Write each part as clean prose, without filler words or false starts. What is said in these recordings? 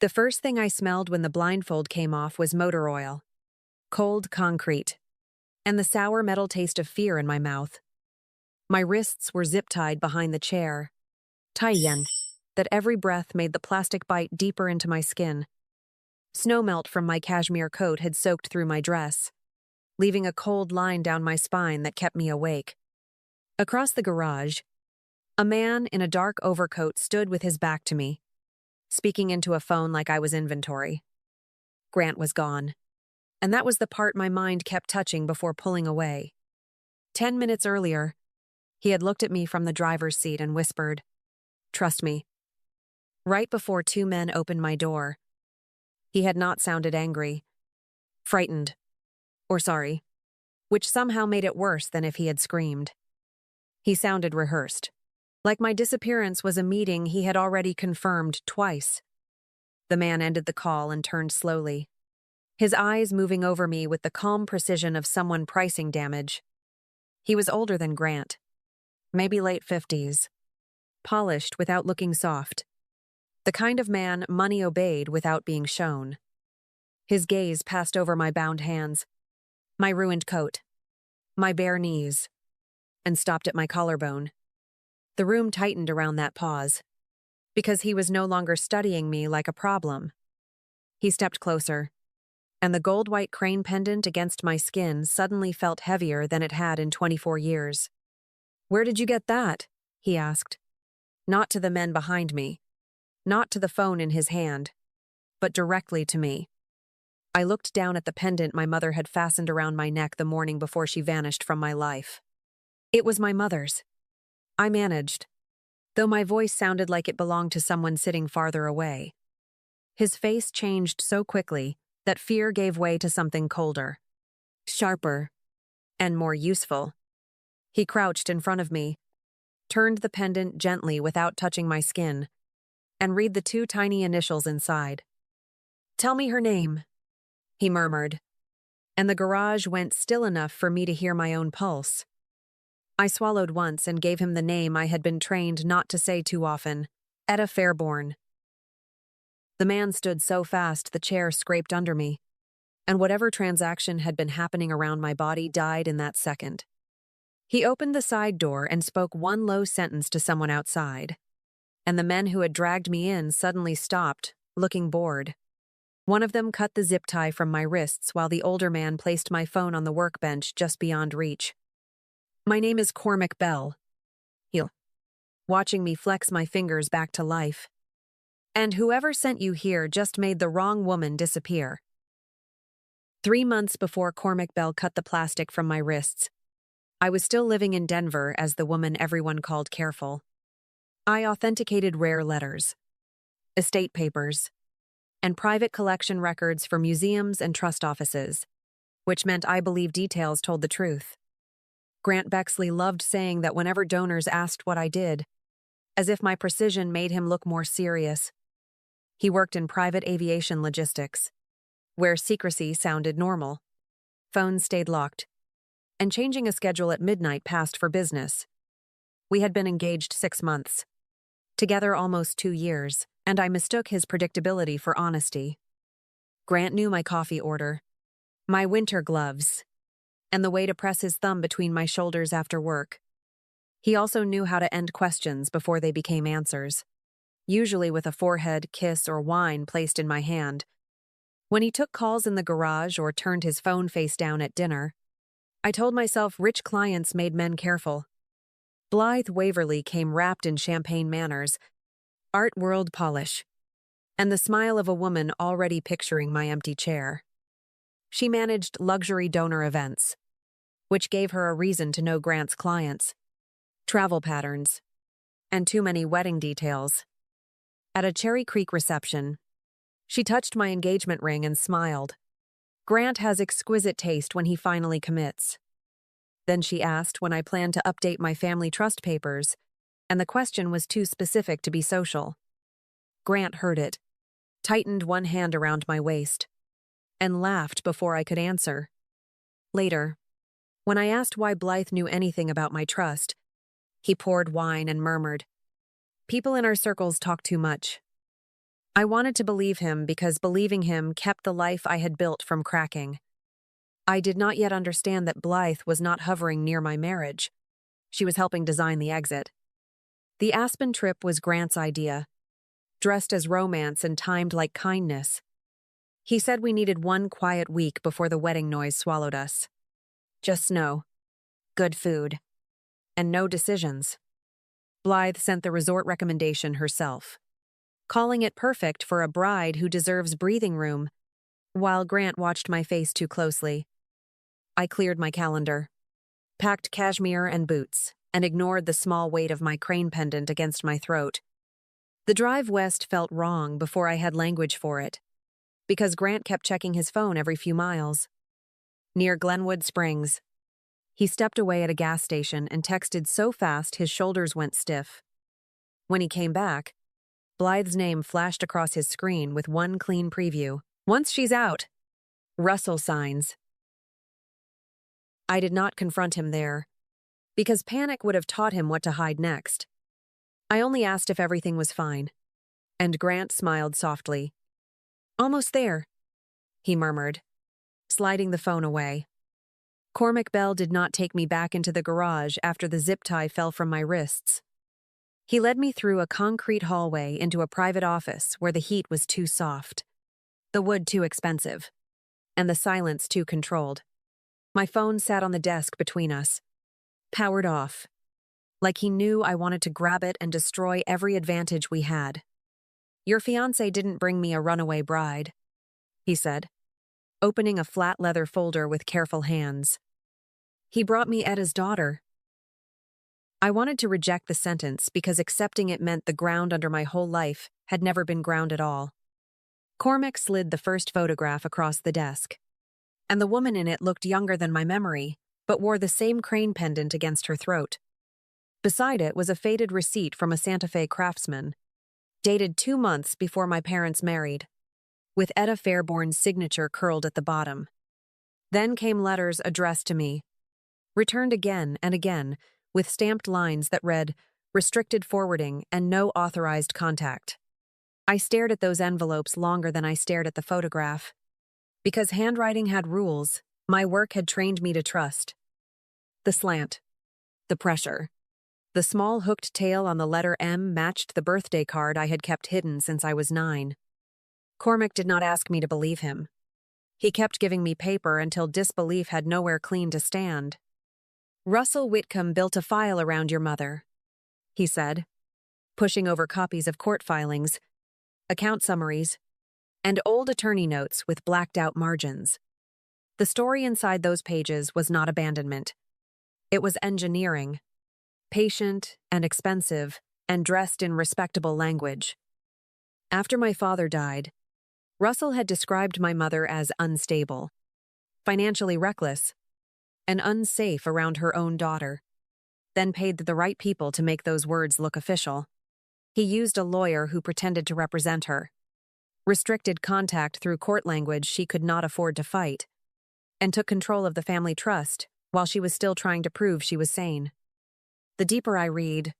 The first thing I smelled when the blindfold came off was motor oil, cold concrete, and the sour metal taste of fear in my mouth. My wrists were zip-tied behind the chair, tight that every breath made the plastic bite deeper into my skin. Snowmelt from my cashmere coat had soaked through my dress, leaving a cold line down my spine that kept me awake. Across the garage, a man in a dark overcoat stood with his back to me, speaking into a phone like I was inventory. Grant was gone, and that was the part my mind kept touching before pulling away. 10 minutes earlier, he had looked at me from the driver's seat and whispered, "Trust me." Right before two men opened my door, he had not sounded angry, frightened, or sorry, which somehow made it worse than if he had screamed. He sounded rehearsed, like my disappearance was a meeting he had already confirmed twice. The man ended the call and turned slowly, his eyes moving over me with the calm precision of someone pricing damage. He was older than Grant, maybe late 50s, polished without looking soft, the kind of man money obeyed without being shown. His gaze passed over my bound hands, my ruined coat, my bare knees, and stopped at my collarbone. The room tightened around that pause, because he was no longer studying me like a problem. He stepped closer, and the gold-white crane pendant against my skin suddenly felt heavier than it had in 24 years. "Where did you get that?" he asked. Not to the men behind me, not to the phone in his hand, but directly to me. I looked down at the pendant my mother had fastened around my neck the morning before she vanished from my life. It was my mother's. I managed, though my voice sounded like it belonged to someone sitting farther away. His face changed so quickly that fear gave way to something colder, sharper, and more useful. He crouched in front of me, turned the pendant gently without touching my skin, and read the two tiny initials inside. "Tell me her name," he murmured, and the garage went still enough for me to hear my own pulse. I swallowed once and gave him the name I had been trained not to say too often, Etta Fairborn. The man stood so fast the chair scraped under me, and whatever transaction had been happening around my body died in that second. He opened the side door and spoke one low sentence to someone outside, and the men who had dragged me in suddenly stopped, looking bored. One of them cut the zip tie from my wrists while the older man placed my phone on the workbench just beyond reach. "My name is Cormac Bell," he, watching me flex my fingers back to life. "And whoever sent you here just made the wrong woman disappear." 3 months before Cormac Bell cut the plastic from my wrists, I was still living in Denver as the woman everyone called careful. I authenticated rare letters, estate papers, and private collection records for museums and trust offices, which meant I believed details told the truth. Grant Bexley loved saying that whenever donors asked what I did, as if my precision made him look more serious. He worked in private aviation logistics, where secrecy sounded normal. Phones stayed locked, and changing a schedule at midnight passed for business. We had been engaged 6 months, together almost 2 years, and I mistook his predictability for honesty. Grant knew my coffee order, my winter gloves, and the way to press his thumb between my shoulders after work. He also knew how to end questions before they became answers, usually with a forehead kiss or wine placed in my hand. When he took calls in the garage or turned his phone face down at dinner, I told myself rich clients made men careful. Blythe Waverly came wrapped in champagne manners, art world polish, and the smile of a woman already picturing my empty chair. She managed luxury donor events, which gave her a reason to know Grant's clients, travel patterns, and too many wedding details. At a Cherry Creek reception, she touched my engagement ring and smiled. "Grant has exquisite taste when he finally commits." Then she asked when I planned to update my family trust papers, and the question was too specific to be social. Grant heard it, tightened one hand around my waist, and laughed before I could answer. Later, when I asked why Blythe knew anything about my trust, he poured wine and murmured, "People in our circles talk too much." I wanted to believe him because believing him kept the life I had built from cracking. I did not yet understand that Blythe was not hovering near my marriage. She was helping design the exit. The Aspen trip was Grant's idea, dressed as romance and timed like kindness. He said we needed one quiet week before the wedding noise swallowed us. Just snow, good food, and no decisions. Blythe sent the resort recommendation herself, calling it perfect for a bride who deserves breathing room, while Grant watched my face too closely. I cleared my calendar, packed cashmere and boots, and ignored the small weight of my crane pendant against my throat. The drive west felt wrong before I had language for it, because Grant kept checking his phone every few miles. Near Glenwood Springs, he stepped away at a gas station and texted so fast his shoulders went stiff. When he came back, Blythe's name flashed across his screen with one clean preview. Once she's out. Russell signs. I did not confront him there, because panic would have taught him what to hide next. I only asked if everything was fine, and Grant smiled softly. Almost there, he murmured, sliding the phone away. Cormac Bell did not take me back into the garage after the zip tie fell from my wrists. He led me through a concrete hallway into a private office where the heat was too soft, the wood too expensive, and the silence too controlled. My phone sat on the desk between us, powered off, like he knew I wanted to grab it and destroy every advantage we had. Your fiancé didn't bring me a runaway bride, he said, opening a flat leather folder with careful hands. He brought me Etta's daughter. I wanted to reject the sentence because accepting it meant the ground under my whole life had never been ground at all. Cormac slid the first photograph across the desk, and the woman in it looked younger than my memory, but wore the same crane pendant against her throat. Beside it was a faded receipt from a Santa Fe craftsman, dated 2 months before my parents married, with Etta Fairborn's signature curled at the bottom. Then came letters addressed to me, returned again and again, with stamped lines that read, "Restricted forwarding and no authorized contact." I stared at those envelopes longer than I stared at the photograph. Because handwriting had rules, my work had trained me to trust. The slant, the pressure, the small hooked tail on the letter M matched the birthday card I had kept hidden since I was 9. Cormac did not ask me to believe him. He kept giving me paper until disbelief had nowhere clean to stand. Russell Whitcomb built a file around your mother, he said, pushing over copies of court filings, account summaries, and old attorney notes with blacked-out margins. The story inside those pages was not abandonment. It was engineering, patient and expensive, and dressed in respectable language. After my father died, Russell had described my mother as unstable, financially reckless, and unsafe around her own daughter, then paid the right people to make those words look official. He used a lawyer who pretended to represent her, restricted contact through court language she could not afford to fight, and took control of the family trust while she was still trying to prove she was sane. The deeper I read,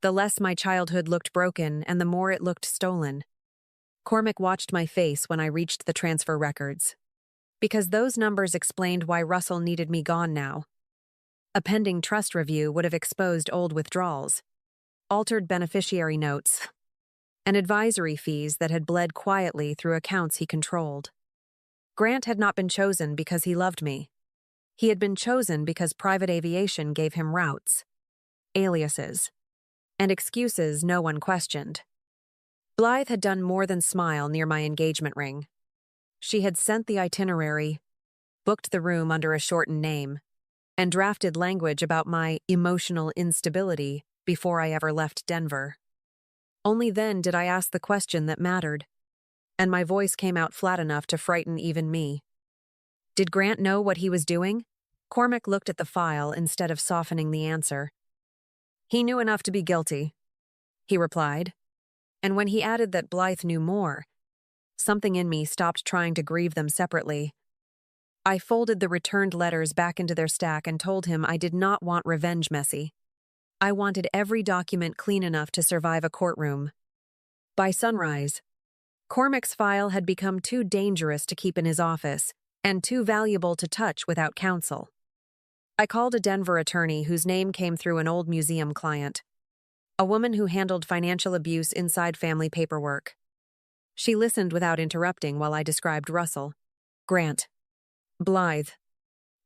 the less my childhood looked broken and the more it looked stolen. Cormac watched my face when I reached the transfer records, because those numbers explained why Russell needed me gone now. A pending trust review would have exposed old withdrawals, altered beneficiary notes, and advisory fees that had bled quietly through accounts he controlled. Grant had not been chosen because he loved me. He had been chosen because private aviation gave him routes, aliases, and excuses no one questioned. Blythe had done more than smile near my engagement ring. She had sent the itinerary, booked the room under a shortened name, and drafted language about my emotional instability before I ever left Denver. Only then did I ask the question that mattered, and my voice came out flat enough to frighten even me. Did Grant know what he was doing? Cormac looked at the file instead of softening the answer. He knew enough to be guilty, he replied, and when he added that Blythe knew more, something in me stopped trying to grieve them separately. I folded the returned letters back into their stack and told him I did not want revenge messy. I wanted every document clean enough to survive a courtroom. By sunrise, Cormac's file had become too dangerous to keep in his office and too valuable to touch without counsel. I called a Denver attorney whose name came through an old museum client, a woman who handled financial abuse inside family paperwork. She listened without interrupting while I described Russell, Grant, Blythe,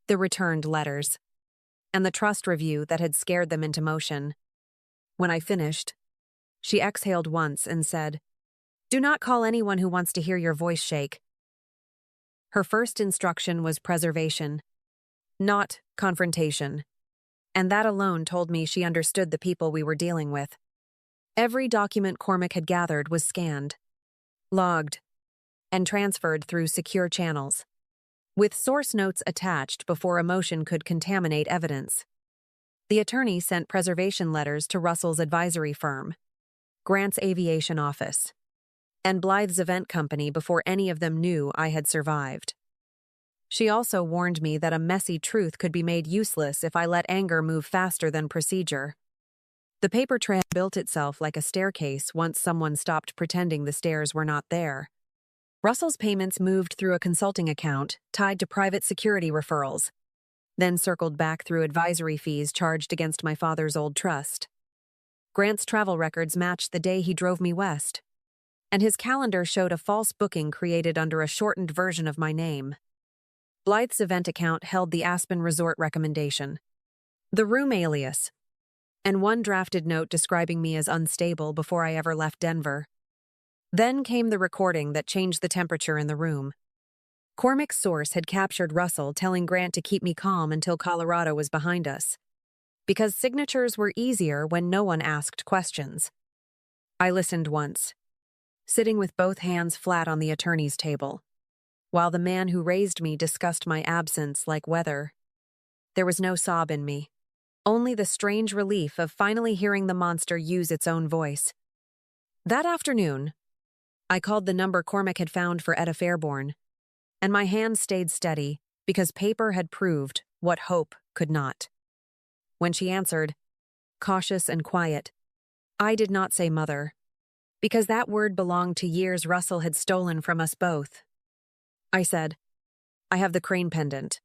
the returned letters, and the trust review that had scared them into motion. When I finished, she exhaled once and said, "Do not call anyone who wants to hear your voice shake." Her first instruction was preservation, not confrontation, and that alone told me she understood the people we were dealing with. Every document Cormac had gathered was scanned, logged, and transferred through secure channels, with source notes attached before emotion could contaminate evidence. The attorney sent preservation letters to Russell's advisory firm, Grant's aviation office, and Blythe's event company before any of them knew I had survived. She also warned me that a messy truth could be made useless if I let anger move faster than procedure. The paper trail built itself like a staircase once someone stopped pretending the stairs were not there. Russell's payments moved through a consulting account tied to private security referrals, then circled back through advisory fees charged against my father's old trust. Grant's travel records matched the day he drove me west, and his calendar showed a false booking created under a shortened version of my name. Blythe's event account held the Aspen Resort recommendation, the room alias, and one drafted note describing me as unstable before I ever left Denver. Then came the recording that changed the temperature in the room. Cormac's source had captured Russell telling Grant to keep me calm until Colorado was behind us, because signatures were easier when no one asked questions. I listened once, sitting with both hands flat on the attorney's table, while the man who raised me discussed my absence like weather. There was no sob in me, only the strange relief of finally hearing the monster use its own voice. That afternoon, I called the number Cormac had found for Etta Fairborn, and my hand stayed steady because paper had proved what hope could not. When she answered, cautious and quiet, I did not say mother, because that word belonged to years Russell had stolen from us both. I said, I have the crane pendant,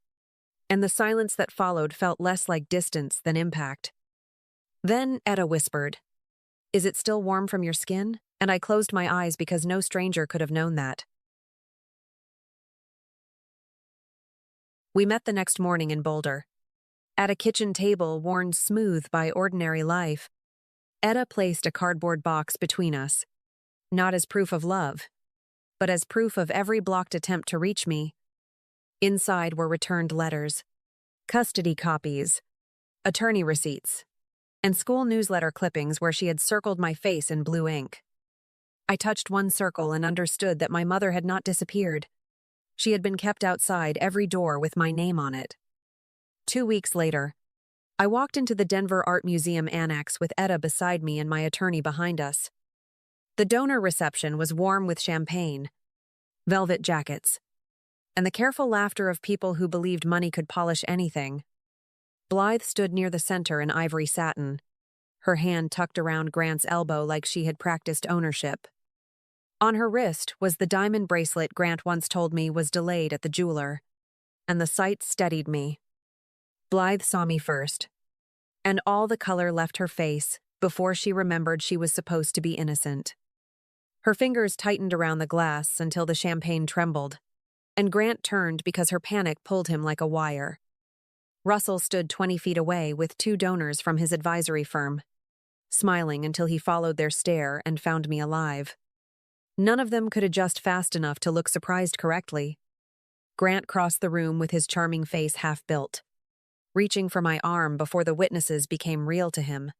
and the silence that followed felt less like distance than impact. Then Etta whispered, "Is it still warm from your skin?" And I closed my eyes because no stranger could have known that. We met the next morning in Boulder. At a kitchen table worn smooth by ordinary life, Etta placed a cardboard box between us, not as proof of love, but as proof of every blocked attempt to reach me. Inside were returned letters, custody copies, attorney receipts, and school newsletter clippings where she had circled my face in blue ink. I touched one circle and understood that my mother had not disappeared. She had been kept outside every door with my name on it. 2 weeks later, I walked into the Denver Art Museum annex with Etta beside me and my attorney behind us. The donor reception was warm with champagne, velvet jackets, and the careful laughter of people who believed money could polish anything. Blythe stood near the center in ivory satin, her hand tucked around Grant's elbow like she had practiced ownership. On her wrist was the diamond bracelet Grant once told me was delayed at the jeweler, and the sight steadied me. Blythe saw me first, and all the color left her face before she remembered she was supposed to be innocent. Her fingers tightened around the glass until the champagne trembled, and Grant turned because her panic pulled him like a wire. Russell stood 20 feet away with 2 donors from his advisory firm, smiling until he followed their stare and found me alive. None of them could adjust fast enough to look surprised correctly. Grant crossed the room with his charming face half-built, reaching for my arm before the witnesses became real to him.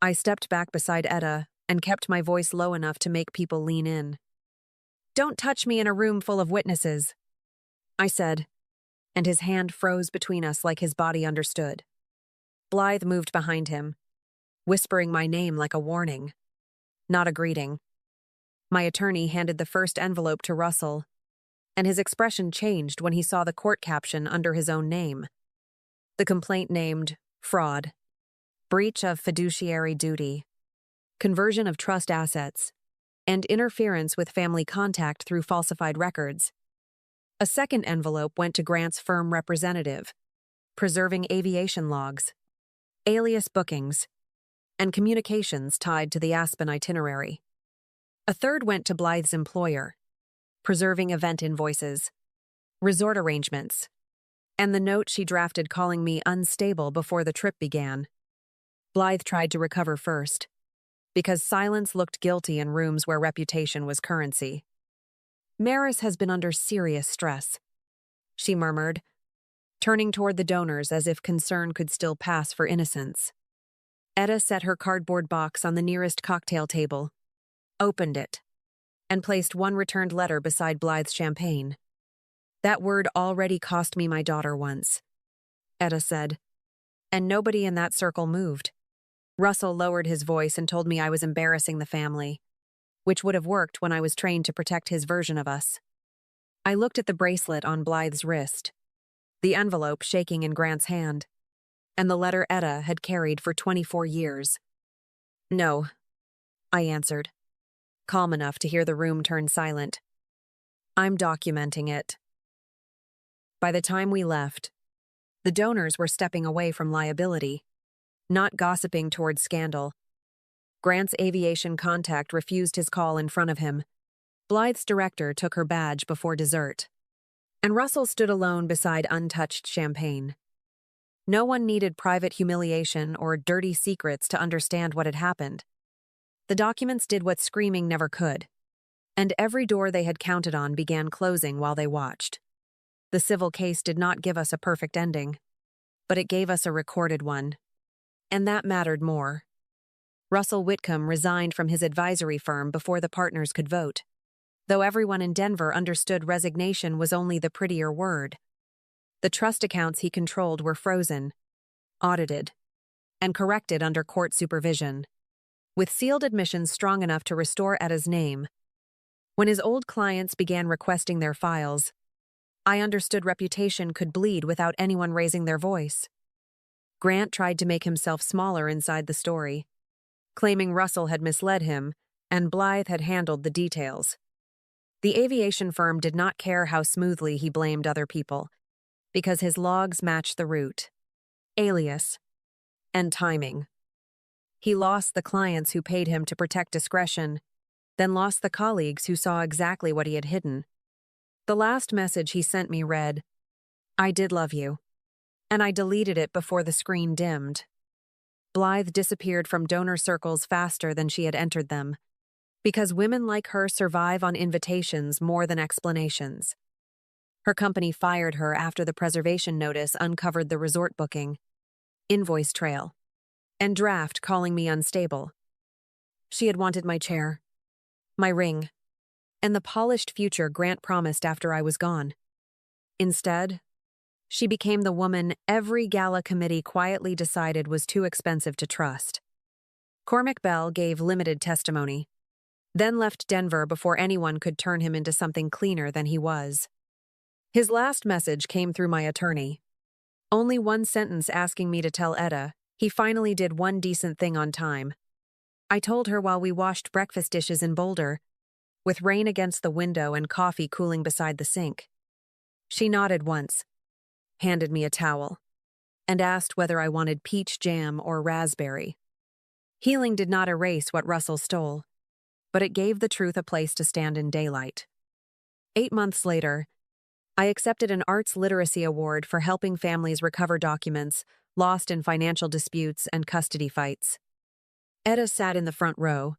I stepped back beside Etta and kept my voice low enough to make people lean in. "Don't touch me in a room full of witnesses," I said, and his hand froze between us like his body understood. Blythe moved behind him, whispering my name like a warning, not a greeting. My attorney handed the first envelope to Russell, and his expression changed when he saw the court caption under his own name. The complaint named fraud, breach of fiduciary duty, conversion of trust assets, and interference with family contact through falsified records. A second envelope went to Grant's firm representative, preserving aviation logs, alias bookings, and communications tied to the Aspen itinerary. A third went to Blythe's employer, preserving event invoices, resort arrangements, and the note she drafted calling me unstable before the trip began. Blythe tried to recover first, because silence looked guilty in rooms where reputation was currency. "Maris has been under serious stress," she murmured, turning toward the donors as if concern could still pass for innocence. Etta set her cardboard box on the nearest cocktail table, opened it, and placed one returned letter beside Blythe's champagne. "That word already cost me my daughter once," Etta said, and nobody in that circle moved. Russell lowered his voice and told me I was embarrassing the family, which would have worked when I was trained to protect his version of us. I looked at the bracelet on Blythe's wrist, the envelope shaking in Grant's hand, and the letter Etta had carried for 24 years. "No," I answered, calm enough to hear the room turn silent. "I'm documenting it." By the time we left, the donors were stepping away from liability, not gossiping toward scandal. Grant's aviation contact refused his call in front of him. Blythe's director took her badge before dessert, and Russell stood alone beside untouched champagne. No one needed private humiliation or dirty secrets to understand what had happened. The documents did what screaming never could, and every door they had counted on began closing while they watched. The civil case did not give us a perfect ending, but it gave us a recorded one, and that mattered more. Russell Whitcomb resigned from his advisory firm before the partners could vote, though everyone in Denver understood resignation was only the prettier word. The trust accounts he controlled were frozen, audited, and corrected under court supervision, with sealed admissions strong enough to restore Etta's name. When his old clients began requesting their files, I understood reputation could bleed without anyone raising their voice. Grant tried to make himself smaller inside the story, claiming Russell had misled him and Blythe had handled the details. The aviation firm did not care how smoothly he blamed other people, because his logs matched the route, alias, and timing. He lost the clients who paid him to protect discretion, then lost the colleagues who saw exactly what he had hidden. The last message he sent me read, "I did love you," and I deleted it before the screen dimmed. Blythe disappeared from donor circles faster than she had entered them, because women like her survive on invitations more than explanations. Her company fired her after the preservation notice uncovered the resort booking, invoice trail, and draft calling me unstable. She had wanted my chair, my ring, and the polished future Grant promised after I was gone. Instead, she became the woman every gala committee quietly decided was too expensive to trust. Cormac Bell gave limited testimony, then left Denver before anyone could turn him into something cleaner than he was. His last message came through my attorney. Only one sentence asking me to tell Etta he finally did one decent thing on time. I told her while we washed breakfast dishes in Boulder, with rain against the window and coffee cooling beside the sink. She nodded once, handed me a towel, and asked whether I wanted peach jam or raspberry. Healing did not erase what Russell stole, but it gave the truth a place to stand in daylight. 8 months later, I accepted an arts literacy award for helping families recover documents lost in financial disputes and custody fights. Etta sat in the front row,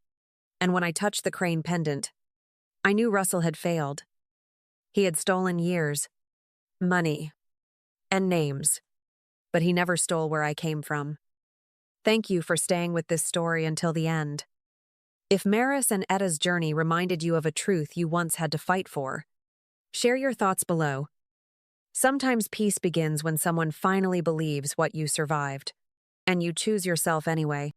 and when I touched the crane pendant, I knew Russell had failed. He had stolen years, money, and names, but he never stole where I came from. Thank you for staying with this story until the end. If Maris and Etta's journey reminded you of a truth you once had to fight for, share your thoughts below. Sometimes peace begins when someone finally believes what you survived, and you choose yourself anyway.